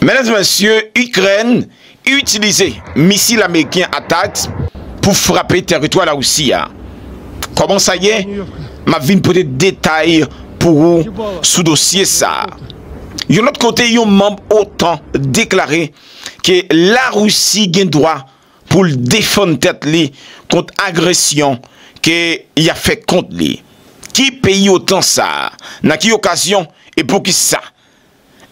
Mesdames et messieurs, Ukraine utilise missiles américains attaques pour frapper le territoire de la Russie. Comment ça y est? Ma vie pour des détails pour vous sous dossier ça. De l'autre côté, il y a un membre OTAN déclaré que la Russie a droit pour défendre tête contre l'agression qu'il a fait contre lui. Qui paye autant ça? Dans quelle occasion et pour qui ça?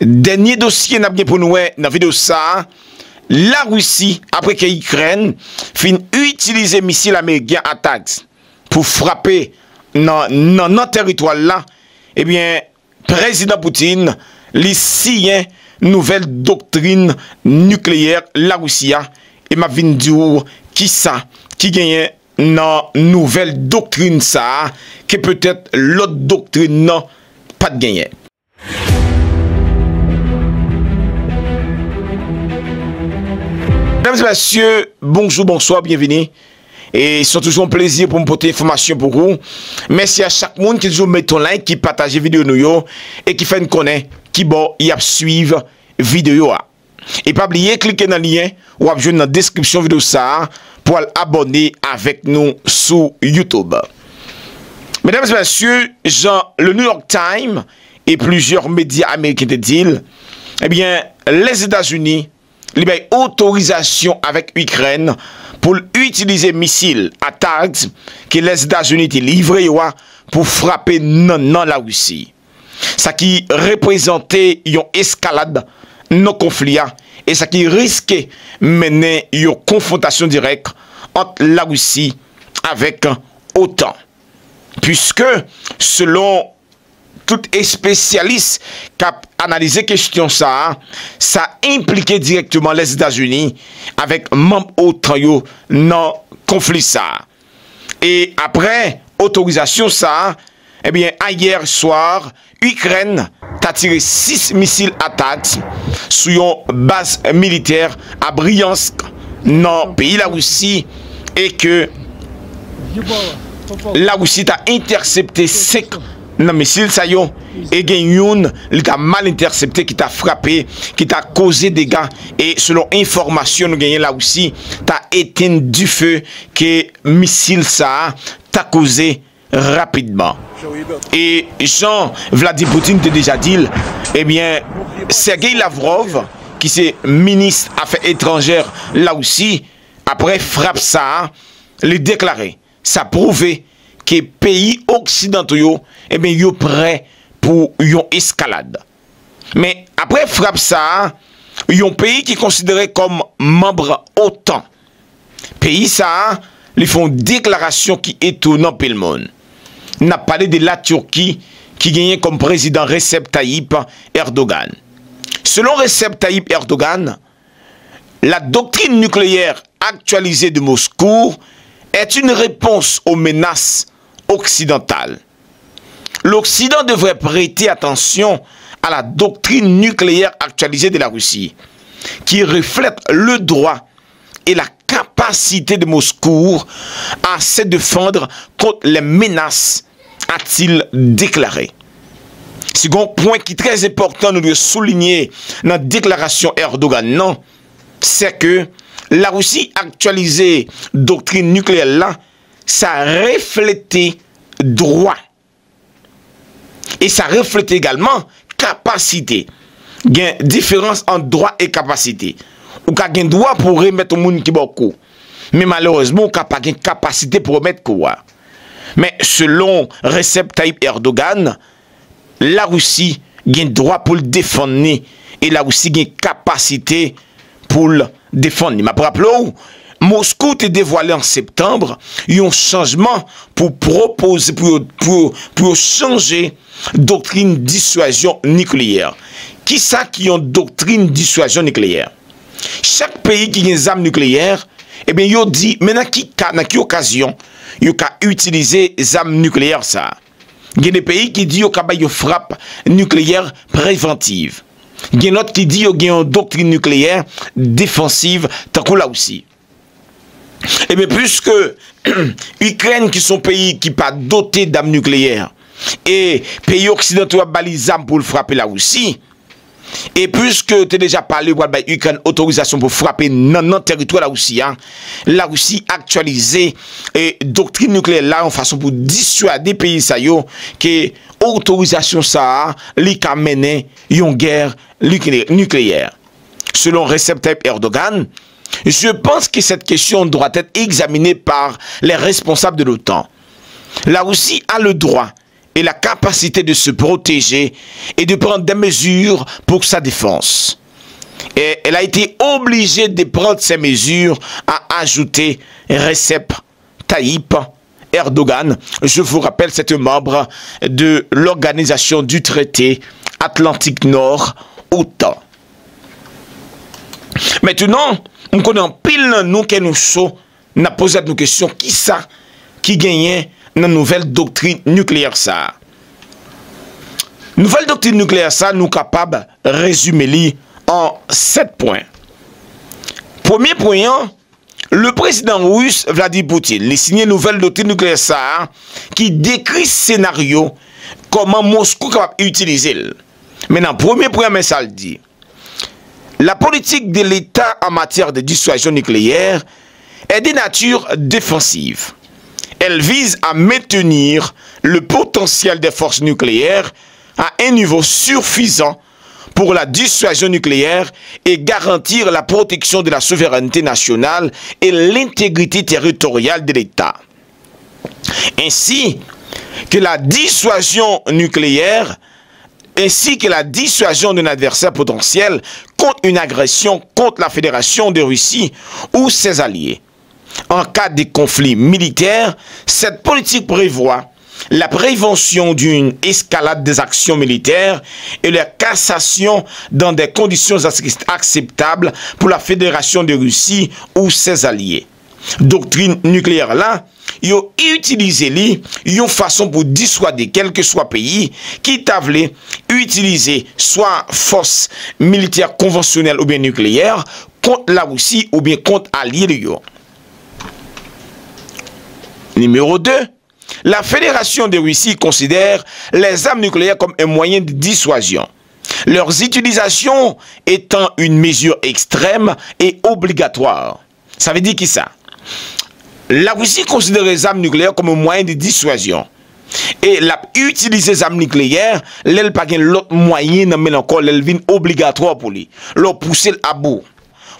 Dernier dossier n'a bien pour nous dans la vidéo ça. La Russie, après que l'Ukraine fin utiliser missiles américains attaques pour frapper dans notre territoire là, eh bien, président Poutine, les signe nouvelle doctrine nucléaire la Russie et m'a vinn dire qui ça qui gagne dans nouvelle doctrine ça que peut-être l'autre doctrine non pas de gagner. Mesdames et messieurs, bonjour, bonsoir, bienvenue. Et c'est toujours un plaisir pour me porter information pour vous. Merci à chaque monde qui toujours met ton like, qui partage la vidéo nous et qui fait une connaître, qui bon, y a suivre vidéo. Et pas oublier cliquer dans le lien ou dans la description vidéo ça pour abonner avec nous sur YouTube. Mesdames et messieurs, le New York Times et plusieurs médias américains te disent, eh bien, les États-Unis libèrent autorisation avec l'Ukraine pour utiliser missiles attaques que les États-Unis ont livrés pour frapper non la Russie. Ça qui représentait une escalade non conflit et ça qui risquait mener une confrontation directe entre la Russie avec l'OTAN. Puisque selon tout spécialiste qui a analysé la question ça impliquait directement les États-Unis avec membres OTAN dans le conflit ça. Et après autorisation ça, eh bien hier soir, Ukraine a tiré 6 missiles attaques sur une base militaire à Bryansk dans le pays de la Russie et que la Russie a intercepté 5 missiles ça y et Genyoun il a mal intercepté qui t'a frappé qui t'a causé des dégâts et selon information nous gagné là aussi t'a éteint du feu que missile ça t'a causé rapidement. Et Jean-Vladimir Poutine te déjà dit, eh bien, Sergei Lavrov, qui est ministre des Affaires étrangères là aussi, après frappe ça, le déclaré. Ça prouve que les pays occidentaux, eh bien, sont prêts pour une escalade. Mais après frappe ça, il y a un pays qui est considéré comme membre OTAN. Pays ça, ils font une déclaration qui étonne pour le monde. On a parlé de la Turquie qui gagnait comme président Recep Tayyip Erdogan. Selon Recep Tayyip Erdogan, la doctrine nucléaire actualisée de Moscou est une réponse aux menaces occidentales. L'Occident devrait prêter attention à la doctrine nucléaire actualisée de la Russie, qui reflète le droit et la capacité de Moscou à se défendre contre les menaces, a-t-il déclaré. Second point qui est très important, nous devons souligner dans la déclaration Erdogan, non, c'est que la Russie actualisée doctrine nucléaire là, ça reflète droit. Et ça reflète également capacité. Il y a une différence entre droit et capacité. Ou ka gen droit pour remettre au monde qui beaucoup. Mais malheureusement, on n'a pas de capacité pour remettre quoi. Mais selon Recep Tayyip Erdogan, la Russie a un droit pour le défendre et la Russie a une capacité pour le défendre. Mais rappelons, Moscou a dévoilé en septembre un changement pour proposer, pour changer doctrine dissuasion nucléaire. Qui ça qui a une doctrine dissuasion nucléaire? Chaque pays qui a des armes nucléaires, eh bien, il dit, maintenant, dans quelle occasion, il a utilisé des armes nucléaires, ça. Il y a des pays qui disent qu'il y a une frappe nucléaire préventive. Il y a d'autres qui disent qu'il y a une doctrine nucléaire défensive, tant que là aussi. Eh bien, puisque l'Ukraine, qui sont pays qui pas dotés d'armes nucléaires, et pays occidentaux ont balisé pour le frapper la Russie, Et puisque tu as déjà parlé de l'Ukraine, autorisation pour frapper dans notre territoire, la Russie actualisé et doctrine nucléaire là en façon pour dissuader pays ça yo que autorisation ça li ka mener une guerre nucléaire. Selon Recep Tayyip Erdogan, je pense que cette question doit être examinée par les responsables de l'OTAN. La Russie a le droit et la capacité de se protéger et de prendre des mesures pour sa défense. Et elle a été obligée de prendre ces mesures, a ajouté Recep Tayyip Erdogan. Je vous rappelle, c'est un membre de l'organisation du traité Atlantique Nord, OTAN. Maintenant, on connaît en pile nous qui nous sommes, n'a posé nos questions, qui ça qui gagnait dans la nouvelle doctrine nucléaire ça. Nouvelle doctrine nucléaire ça, nous capables de résumer en 7 points. Premier point, le président russe Vladimir Poutine a signé une nouvelle doctrine nucléaire ça, qui décrit scénario comment Moscou est capable d'utiliser. Maintenant, premier point, mais ça le dit. La politique de l'État en matière de dissuasion nucléaire est de nature défensive. Elle vise à maintenir le potentiel des forces nucléaires à un niveau suffisant pour la dissuasion nucléaire et garantir la protection de la souveraineté nationale et l'intégrité territoriale de l'État. Ainsi que la dissuasion nucléaire ainsi que la dissuasion d'un adversaire potentiel contre une agression contre la Fédération de Russie ou ses alliés. En cas de conflit militaire, cette politique prévoit la prévention d'une escalade des actions militaires et la cassation dans des conditions acceptables pour la Fédération de Russie ou ses alliés. Doctrine nucléaire là, ils ont utilisé une façon pour dissuader quel que soit pays qui t'a voulu utiliser soit force militaire conventionnelle ou bien nucléaire contre la Russie ou bien contre alliés. Numéro 2, la Fédération de Russie considère les armes nucléaires comme un moyen de dissuasion. Leurs utilisations étant une mesure extrême et obligatoire. Ça veut dire qui ça? La Russie considère les armes nucléaires comme un moyen de dissuasion. Et utiliser les armes nucléaires, elle n'a pas l'autre moyen, mais encore, elle vient obligatoire pour lui. Leur pousser à bout.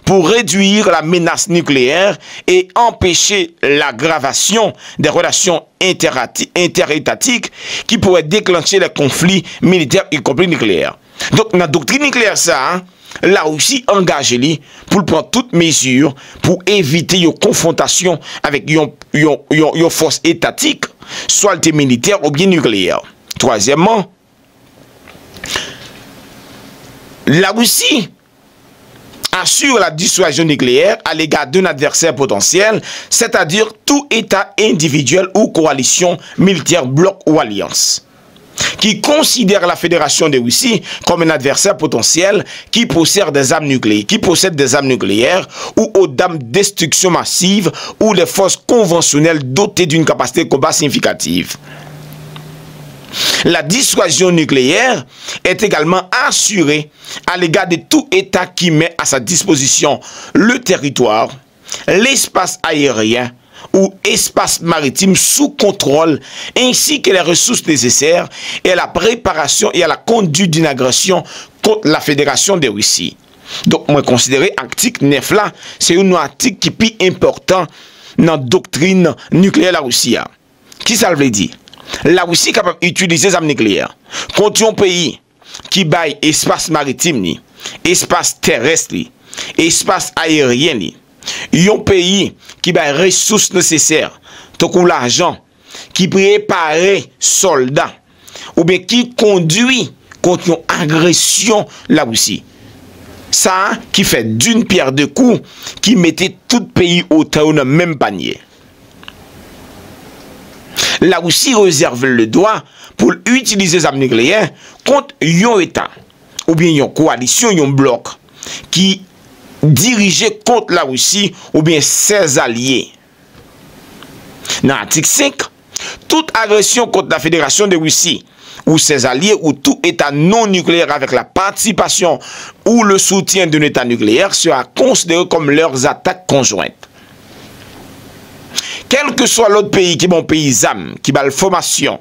Pour réduire la menace nucléaire et empêcher l'aggravation des relations interétatiques qui pourraient déclencher les conflits militaires y compris nucléaires. Donc, dans la doctrine nucléaire, ça, la Russie engage pour prendre toutes mesures pour éviter une confrontation avec une force étatique, soit militaire ou bien nucléaire. Troisièmement, la Russie assure la dissuasion nucléaire à l'égard d'un adversaire potentiel, c'est-à-dire tout État individuel ou coalition militaire, bloc ou alliance, qui considère la Fédération de Russie comme un adversaire potentiel qui possède des armes nucléaires, ou aux d'armes de destruction massive ou des forces conventionnelles dotées d'une capacité de combat significative. La dissuasion nucléaire est également assurée à l'égard de tout État qui met à sa disposition le territoire, l'espace aérien ou espace maritime sous contrôle, ainsi que les ressources nécessaires et à la préparation et à la conduite d'une agression contre la Fédération de Russie. Donc, moi, considérer l'article 9 là, c'est un article qui est plus important dans la doctrine nucléaire de la Russie. Qui ça veut dire? La Russie est capable d'utiliser les armes nucléaires contre un pays qui baille espace maritime, espace terrestre, espace aérien, un pays qui baille ressources nécessaires, donc l'argent, qui prépare soldats, ou bien qui conduit contre une agression la Russie. Ça qui fait d'une pierre deux coups, qui mettait tout pays au même panier. La Russie réserve le droit pour utiliser les armes nucléaires contre un État, ou bien une coalition, un bloc, qui dirigeait contre la Russie, ou bien ses alliés. Dans l'article 5, toute agression contre la Fédération de Russie, ou ses alliés ou tout État non nucléaire avec la participation ou le soutien d'un État nucléaire sera considéré comme leurs attaques conjointes. Quel que soit l'autre pays qui est bon pays ZAM, qui a la formation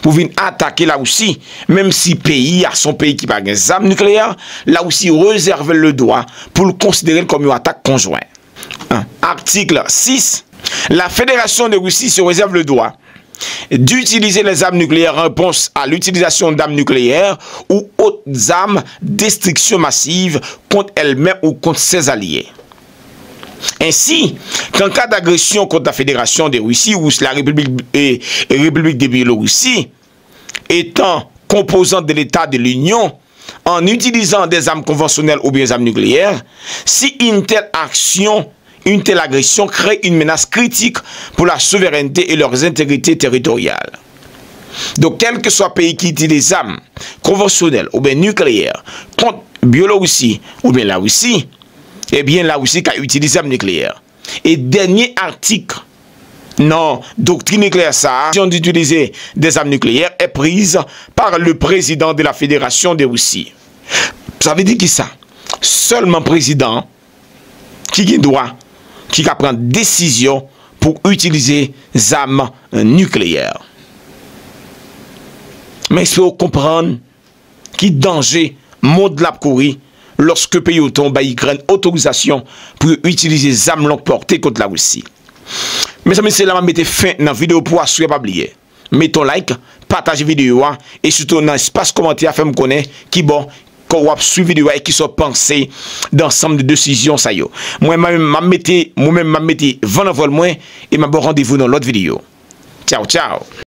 pour venir attaquer là aussi, même si pays a son pays qui n'a pas ZAM nucléaire, là aussi réserve le droit pour le considérer comme une attaque conjointe. Article 6. La Fédération de Russie se réserve le droit d'utiliser les armes nucléaires en réponse à l'utilisation d'armes nucléaires ou autres armes de destruction massive contre elle-même ou contre ses alliés. Ainsi, qu'en cas d'agression contre la Fédération de Russie ou la République de Biélorussie, étant composante de l'État de l'Union, en utilisant des armes conventionnelles ou bien des armes nucléaires, si une telle agression crée une menace critique pour la souveraineté et leurs intégrités territoriales. Donc, quel que soit le pays qui utilise des armes conventionnelles ou bien nucléaires contre Biélorussie ou bien la Russie, eh bien la Russie qui a utilisé des armes nucléaires. Et dernier article, non, doctrine nucléaire, ça, d'utiliser des armes nucléaires est prise par le président de la Fédération de Russie. Ça veut dire qui ça? Seulement président qui doit, qui prend décision pour utiliser des armes nucléaires. Mais il faut comprendre qui danger monde la courir lorsque pays autant ba Ukraine autorisation pour utiliser des armes longue portée contre la Russie. Mes amis, c'est là que je mette fin dans la vidéo pour assurer pas oublier. Mettons like, partagez la vidéo et surtout dans l'espace commentaire, faites me connaître qui bon qu'on va suivre vidéo et qui sont pensés d'ensemble de décisions ça yo. Moi-même m'a mettez 20 vol moins et m'a bon rendez-vous dans l'autre vidéo. Ciao ciao.